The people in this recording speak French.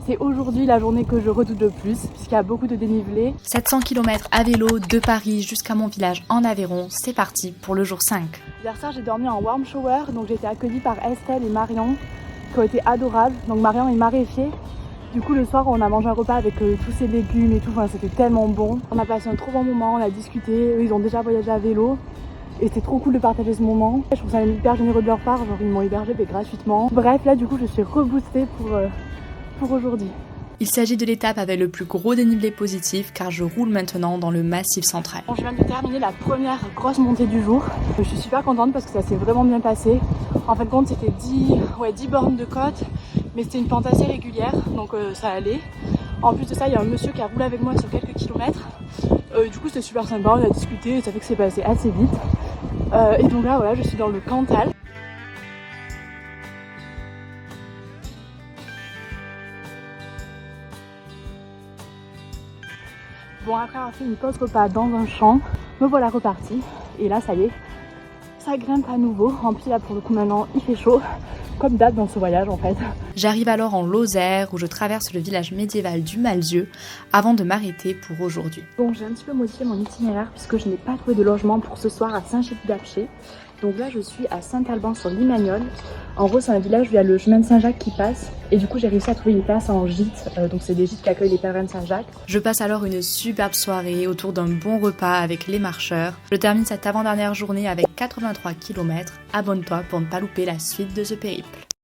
C'est aujourd'hui la journée que je redoute le plus, puisqu'il y a beaucoup de dénivelé. 700 km à vélo de Paris jusqu'à mon village en Aveyron, c'est parti pour le jour 5. Hier soir j'ai dormi en warm shower, donc j'ai été accueillie par Estelle et Marion, qui ont été adorables. Donc Marion est maraîcher. Du coup le soir on a mangé un repas avec tous ces légumes et tout, enfin, c'était tellement bon. On a passé un trop bon moment, on a discuté, eux ils ont déjà voyagé à vélo. Et c'était trop cool de partager ce moment. Je trouve ça hyper généreux de leur part, genre ils m'ont hébergé gratuitement. Bref, là du coup je suis reboostée pour aujourd'hui. Il s'agit de l'étape avec le plus gros dénivelé positif car je roule maintenant dans le Massif central. Bon, je viens de terminer la première grosse montée du jour. Je suis super contente parce que ça s'est vraiment bien passé. En fin de compte c'était 10 bornes de côte, mais c'était une pente assez régulière, donc ça allait. En plus de ça, il y a un monsieur qui a roulé avec moi sur quelques kilomètres. Du coup c'était super sympa, on a discuté et ça fait que c'est passé assez vite. Et donc là voilà, je suis dans le Cantal. Bon, après avoir fait une pause repas dans un champ, me voilà repartie. Et là ça y est, ça grimpe à nouveau. En plus là pour le coup maintenant il fait chaud, comme d'hab dans ce voyage en fait. J'arrive alors en Lozère où je traverse le village médiéval du Malzieu avant de m'arrêter pour aujourd'hui. Bon, j'ai un petit peu modifié mon itinéraire puisque je n'ai pas trouvé de logement pour ce soir à Saint-Gilles-d'Apcher. Donc là je suis à Saint-Alban-sur-Limagnole. En gros c'est un village où il y a le chemin de Saint-Jacques qui passe. Et du coup j'ai réussi à trouver une place en gîte. Donc c'est des gîtes qui accueillent les pèlerins de Saint-Jacques. Je passe alors une superbe soirée autour d'un bon repas avec les marcheurs. Je termine cette avant-dernière journée avec 83 km. Abonne-toi pour ne pas louper la suite de ce périple.